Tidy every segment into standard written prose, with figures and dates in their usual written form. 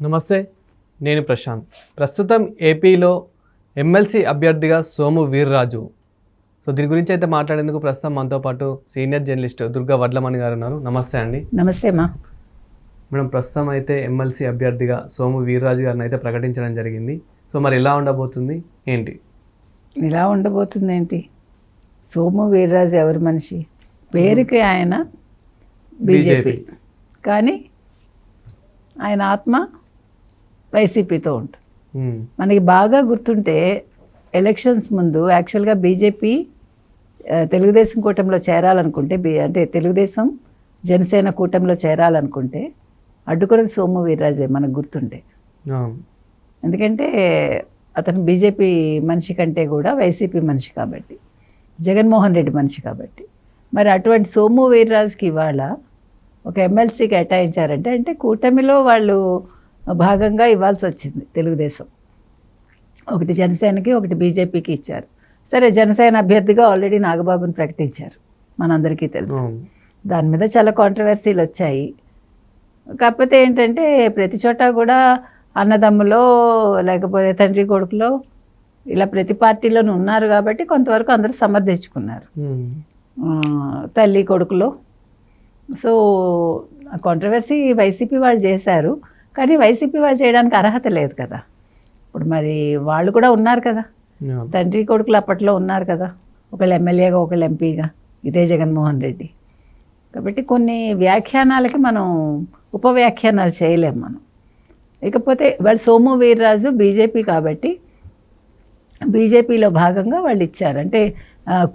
నమస్తే, నేను ప్రశాంత్. ప్రస్తుతం ఏపీలో ఎమ్మెల్సీ అభ్యర్థిగా సోము వీర్రాజు. దీని గురించి అయితే మాట్లాడేందుకు ప్రస్తుతం మనతో పాటు సీనియర్ జర్నలిస్ట్ దుర్గా వడ్లమణి గారు ఉన్నారు. నమస్తే అండి. నమస్తే అమ్మా. మేడం, ప్రస్తుతం అయితే ఎమ్మెల్సీ అభ్యర్థిగా సోము వీర్రాజు గారిని అయితే ప్రకటించడం జరిగింది. మరి ఎలా ఉండబోతుంది ఏంటి? ఇలా ఉండబోతుంది ఏంటి? సోము వీర్రాజు ఎవరి మనిషి? పేరుకి ఆయన బీజేపీ, కానీ ఆయన ఆత్మ వైసీపీతో ఉంటుంది. మనకి బాగా గుర్తుంటే ఎలక్షన్స్ ముందు యాక్చువల్గా బీజేపీ తెలుగుదేశం కూటమిలో చేరాలనుకుంటే, అంటే తెలుగుదేశం జనసేన కూటమిలో చేరాలనుకుంటే అడ్డుకున్నది సోము వీర్రాజే మనకు గుర్తుంటే. ఎందుకంటే అతను బీజేపీ మనిషి కంటే కూడా వైసీపీ మనిషి కాబట్టి, జగన్మోహన్ రెడ్డి మనిషి కాబట్టి. మరి అటువంటి సోము వీర్రాజుకి ఇవాళ ఒక ఎమ్మెల్సీ కేటాయించారంటే అంటే కూటమిలో వాళ్ళు భాగంగా ఇవ్వాల్సి వచ్చింది. తెలుగుదేశం ఒకటి జనసేనకి, ఒకటి బీజేపీకి ఇచ్చారు. సరే, జనసేన అభ్యర్థిగా ఆల్రెడీ నాగబాబుని ప్రకటించారు, మనందరికీ తెలుసు. దాని మీద చాలా కాంట్రవర్సీలు వచ్చాయి. కాకపోతే ఏంటంటే ప్రతి చోట కూడా అన్నదమ్ములో లేకపోతే తండ్రి కొడుకులో ఇలా ప్రతి పార్టీలోనూ ఉన్నారు కాబట్టి కొంతవరకు అందరూ సమర్థించుకున్నారు, తల్లి కొడుకులో. సో కాంట్రవర్సీ వైసీపీ వాళ్ళు చేశారు, కానీ వైసీపీ వాళ్ళు చేయడానికి అర్హత లేదు కదా. ఇప్పుడు మరి వాళ్ళు కూడా ఉన్నారు కదా, తండ్రి కొడుకులు అప్పట్లో ఉన్నారు కదా, ఒకళ్ళు ఎమ్మెల్యేగా ఒకళ్ళు ఎంపీగా, ఇదే జగన్మోహన్ రెడ్డి. కాబట్టి కొన్ని వ్యాఖ్యానాలకి మనం ఉపవ్యాఖ్యానాలు చేయలేము మనం. ఇకపోతే వాళ్ళు సోము వీర్రాజు బీజేపీ కాబట్టి బీజేపీలో భాగంగా వాళ్ళు ఇచ్చారు, అంటే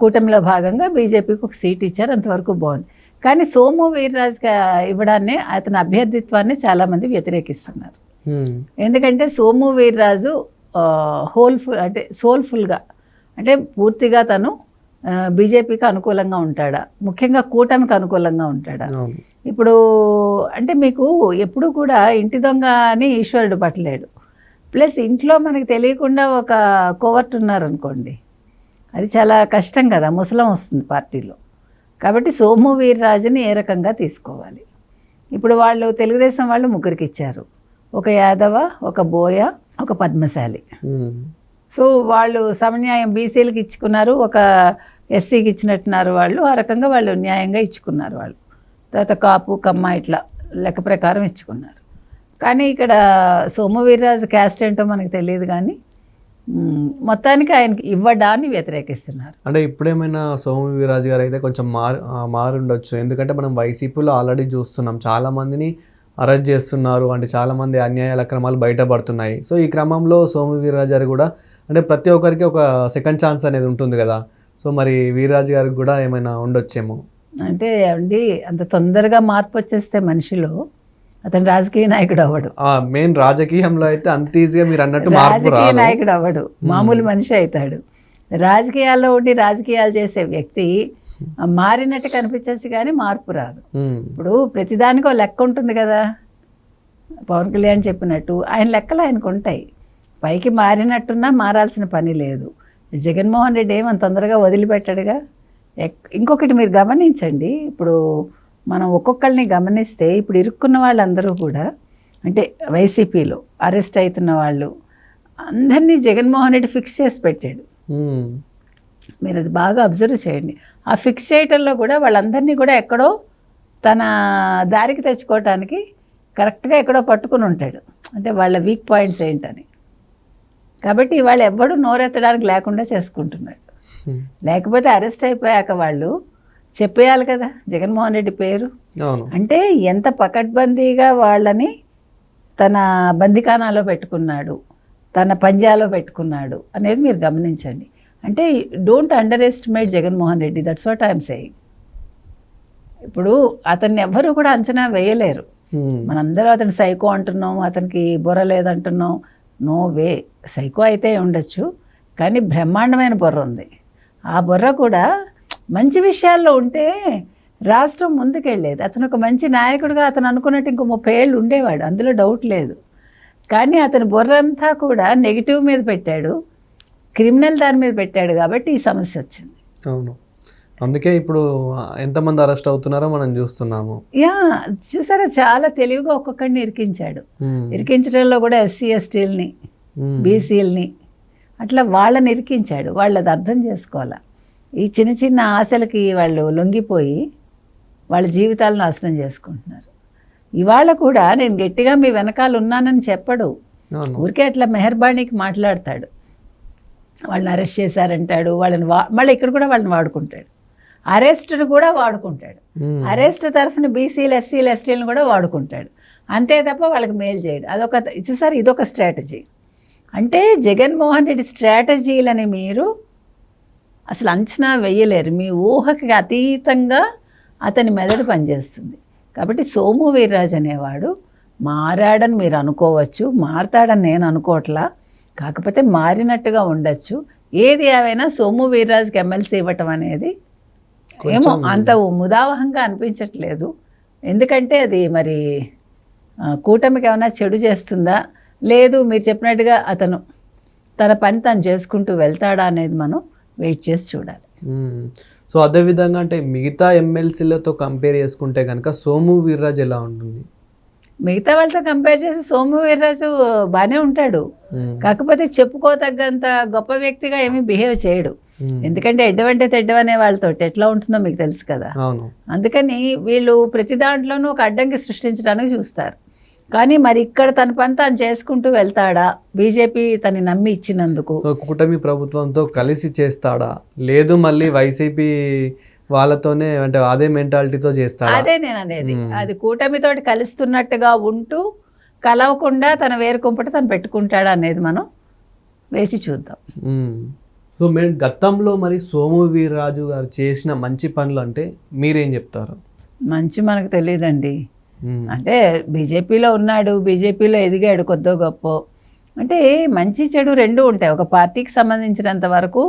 కూటమిలో భాగంగా బీజేపీకి ఒక సీట్ ఇచ్చారు, అంతవరకు బాగుంది. కానీ సోము వీర్రాజుగా ఇవ్వడాన్ని, అతని అభ్యర్థిత్వాన్ని చాలామంది వ్యతిరేకిస్తున్నారు. ఎందుకంటే సోము వీర్రాజు సోల్ఫుల్గా అంటే పూర్తిగా తను బీజేపీకి అనుకూలంగా ఉంటాడా, ముఖ్యంగా కూటమికి అనుకూలంగా ఉంటాడా? ఇప్పుడు అంటే మీకు ఎప్పుడు కూడా ఇంటి దొంగ అని ఈశ్వరుడు పట్టలేడు. ప్లస్ ఇంట్లో మనకి తెలియకుండా ఒక కోవర్ట్ ఉన్నారనుకోండి, అది చాలా కష్టం కదా, ముసలం వస్తుంది పార్టీలో. కాబట్టి సోము వీర్రాజుని ఏ రకంగా తీసుకోవాలి? ఇప్పుడు వాళ్ళు తెలుగుదేశం వాళ్ళు ముగ్గురికి ఇచ్చారు, ఒక యాదవ, ఒక బోయ, ఒక పద్మశాలి. సో వాళ్ళు సమన్యాయం బీసీలకు ఇచ్చుకున్నారు, ఒక ఎస్సీకి ఇచ్చినట్టున్నారు వాళ్ళు. ఆ రకంగా వాళ్ళు న్యాయంగా ఇచ్చుకున్నారు వాళ్ళు. తర్వాత కాపు, కమ్మ ఇట్లా లెక్క ప్రకారం ఇచ్చుకున్నారు. కానీ ఇక్కడ సోము వీర్రాజు క్యాస్ట్ ఏంటో మనకు తెలియదు, కానీ మొత్తానికి ఆయనకి ఇవ్వడాన్ని వ్యతిరేకిస్తున్నారు. అంటే ఇప్పుడేమైనా సోము వీర్రాజు గారు అయితే కొంచెం మారుండొచ్చు. ఎందుకంటే మనం వైసీపీలో ఆల్రెడీ చూస్తున్నాం, చాలామందిని అరెస్ట్ చేస్తున్నారు, అంటే చాలామంది అన్యాయాల అక్రమాలు బయటపడుతున్నాయి. సో ఈ క్రమంలో సోము వీర్రాజు గారు కూడా అంటే ప్రతి ఒక్కరికి ఒక సెకండ్ ఛాన్స్ అనేది ఉంటుంది కదా. సో మరి వీర్రాజు గారికి కూడా ఏమైనా ఉండొచ్చేమో. అంటే అండి, అంత తొందరగా మార్పు వచ్చేస్తే మనిషిలో అతను రాజకీయ నాయకుడు అవ్వడు. మెయిన్ రాజకీయంలో అయితే అంత ఈజీగా మీరు అన్నట్టు రాజకీయ నాయకుడు అవ్వడు, మామూలు మనిషి అవుతాడు. రాజకీయాల్లో ఉండి రాజకీయాలు చేసే వ్యక్తి మారినట్టు కనిపించచ్చు, కానీ మార్పు రాదు. ఇప్పుడు ప్రతిదానికి ఒక లెక్క ఉంటుంది కదా, పవన్ కళ్యాణ్ చెప్పినట్టు ఆయన లెక్కలు ఆయనకు ఉంటాయి. పైకి మారినట్టున్నా మారాల్సిన పని లేదు. జగన్మోహన్ రెడ్డి ఏమంత తొందరగా వదిలిపెట్టాడుగా. ఇంకొకటి మీరు గమనించండి, ఇప్పుడు మనం ఒక్కొక్కరిని గమనిస్తే ఇప్పుడు ఇరుక్కున్న వాళ్ళందరూ కూడా, అంటే వైసీపీలో అరెస్ట్ అవుతున్న వాళ్ళు అందరినీ జగన్మోహన్ రెడ్డి ఫిక్స్ చేసి పెట్టాడు. మీరు అది బాగా అబ్జర్వ్ చేయండి. ఆ ఫిక్స్ చేయటంలో కూడా వాళ్ళందరినీ కూడా ఎక్కడో తన దారికి తెచ్చుకోవటానికి కరెక్ట్గా ఎక్కడో పట్టుకుని ఉంటాడు, అంటే వాళ్ళ వీక్ పాయింట్స్ ఏంటని. కాబట్టి వాళ్ళు ఎవ్వడూ నోరెత్తడానికి లేకుండా చేసుకుంటున్నాడు. లేకపోతే అరెస్ట్ అయిపోయాక వాళ్ళు చెప్పేయాలి కదా జగన్మోహన్ రెడ్డి పేరు. అంటే ఎంత పకడ్బందీగా వాళ్ళని తన బందికానాలో పెట్టుకున్నాడు, తన పంజాలో పెట్టుకున్నాడు అనేది మీరు గమనించండి. అంటే don't under estimate Jaganmohan Reddy, that's what I'm saying. ఇప్పుడు అతన్ని ఎవ్వరూ కూడా అంచనా వేయలేరు. మనందరూ అతను సైకో అంటున్నాం, అతనికి బుర్ర లేదంటున్నాం. నో వే, సైకో అయితే ఉండొచ్చు, కానీ బ్రహ్మాండమైన బుర్ర ఉంది. ఆ బుర్ర కూడా మంచి విషయాల్లో ఉంటే రాష్ట్రం ముందుకెళ్ళేది. అతను ఒక మంచి నాయకుడిగా అతను అనుకున్నట్టు ఇంకో 30 ఏళ్ళు ఉండేవాడు, అందులో డౌట్ లేదు. కానీ అతని బుర్ర అంతా కూడా నెగిటివ్ మీద పెట్టాడు, క్రిమినల్ దాని మీద పెట్టాడు, కాబట్టి ఈ సమస్య వచ్చింది. అవును. అందుకే ఇప్పుడు ఎంతమంది అరెస్ట్ అవుతున్నారో మనం చూస్తున్నాము. యా, చూసారా, చాలా తెలివిగా ఒక్కొక్కడిని ఇరికించాడు. ఇరికించడంలో కూడా ఎస్సీ ఎస్టీలని, బీసీలని, అట్లా వాళ్ళని ఇరికించాడు. వాళ్ళు అది అర్థం చేసుకోవాలా. ఈ చిన్న చిన్న ఆశలకి వాళ్ళు లొంగిపోయి వాళ్ళ జీవితాలను నాశనం చేసుకుంటున్నారు. ఇవాళ కూడా నేను గట్టిగా మీ వెనకాల ఉన్నానని చెప్పడు, ఊరికే అట్లా మెహర్బానీకి మాట్లాడతాడు. వాళ్ళని అరెస్ట్ చేశారంటాడు, వాళ్ళని మళ్ళీ ఇక్కడ కూడా వాళ్ళని వాడుకుంటాడు. అరెస్ట్ను కూడా వాడుకుంటాడు. అరెస్ట్ తరఫున బీసీలు ఎస్సీలు ఎస్టీలను కూడా వాడుకుంటాడు. అంతే తప్ప వాళ్ళకి మేలు చేయడు. అదొక, చూసారు, ఇదొక స్ట్రాటజీ. అంటే జగన్మోహన్ రెడ్డి స్ట్రాటజీలని మీరు అసలు అంచనా వేయలేరు. మీ ఊహకి అతీతంగా అతని మెదడు పనిచేస్తుంది. కాబట్టి సోము వీర్రాజు అనేవాడు మారాడని మీరు అనుకోవచ్చు, మారతాడని నేను అనుకోవట్లా, కాకపోతే మారినట్టుగా ఉండొచ్చు. ఏది ఏమైనా సోము వీర్రాజుకి ఎమ్మెల్సీ ఇవ్వటం అనేది ఏమో అంత ముదావహంగా అనిపించట్లేదు. ఎందుకంటే అది మరి కూటమికి ఏమైనా చెడు చేస్తుందా, లేదు మీరు చెప్పినట్టుగా అతను తన పని తను చేసుకుంటూ వెళ్తాడా అనేది మనం వెయిట్ చేసి చూడాలి. సో అదేవిధంగా అంటే మిగతా ఎమ్మెల్సీలతో కంపేర్ చేసుకుంటే కనుక సోము వీర్రాజు ఎలా ఉంటుంది? మిగతా వాళ్ళతో కంపేర్ చేసి సోము వీర్రాజు బాగానే ఉంటాడు, కాకపోతే చెప్పుకోతగ్గంత గొప్ప వ్యక్తిగా ఏమీ బిహేవ్ చేయడు. ఎందుకంటే ఎడ్డవంటే తెడ్డవనే వాళ్ళతో ఎట్లా ఉంటుందో మీకు తెలుసు కదా. అందుకని వీళ్ళు ప్రతి దాంట్లోనూ ఒక అడ్డంకి సృష్టించడానికి చూస్తారు. కానీ మరి ఇక్కడ తన పని తాను చేసుకుంటూ వెళ్తాడా? బీజేపీ తను నమ్మి ఇచ్చినందుకు సో కూటమి ప్రభుత్వంతో కలిసి చేస్తాడా, లేదు మళ్ళీ వైసీపీ వాళ్ళతోనే అంటే అదే మెంటాలిటీతో చేస్తాడా? అదే నేను అనేది. అది కూటమితోటి కలుస్తున్నట్టుగా ఉంటూ కలవకుండా తన వేరుకుంపట తను పెట్టుకుంటాడా అనేది మనం వేసి చూద్దాం. సో మీరు గతంలో మరి సోము వీర్రాజు గారు చేసిన మంచి పనులు అంటే మీరేం చెప్తారు? మంచి మనకు తెలియదండి. అంటే బీజేపీలో ఉన్నాడు, బీజేపీలో ఎదిగాడు కొద్దో గొప్ప. అంటే మంచి చెడు రెండూ ఉంటాయి ఒక పార్టీకి సంబంధించినంత వరకు.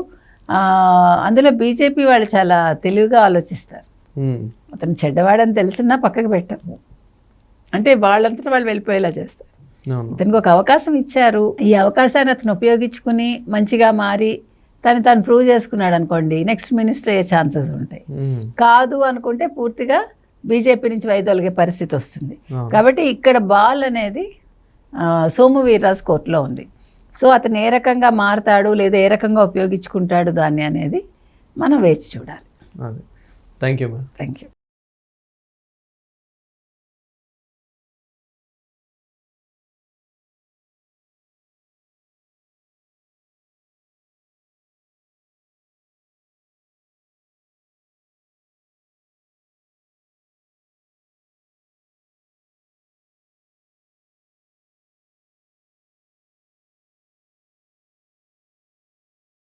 అందులో బీజేపీ వాళ్ళు చాలా తెలివిగా ఆలోచిస్తారు. అతను చెడ్డవాడని తెలిసినా పక్కకు పెట్టరు, అంటే వాళ్ళంతటా వాళ్ళు వెళ్ళిపోయేలా చేస్తారు. అతనికి ఒక అవకాశం ఇచ్చారు, ఈ అవకాశాన్ని అతను ఉపయోగించుకుని మంచిగా మారి తను ప్రూవ్ చేసుకున్నాడు అనుకోండి, నెక్స్ట్ మినిస్టర్ అయ్యే ఛాన్సెస్ ఉంటాయి. కాదు అనుకుంటే పూర్తిగా బీజేపీ నుంచి వైదొలిగే పరిస్థితి వస్తుంది. కాబట్టి ఇక్కడ బాల్ అనేది సోము వీర్రాజు కోర్టులో ఉంది. సో అతను ఏ రకంగా మారుతాడు లేదా ఏ రకంగా ఉపయోగించుకుంటాడు దాన్ని అనేది మనం వేచి చూడాలి. Thank you madam. Thank you.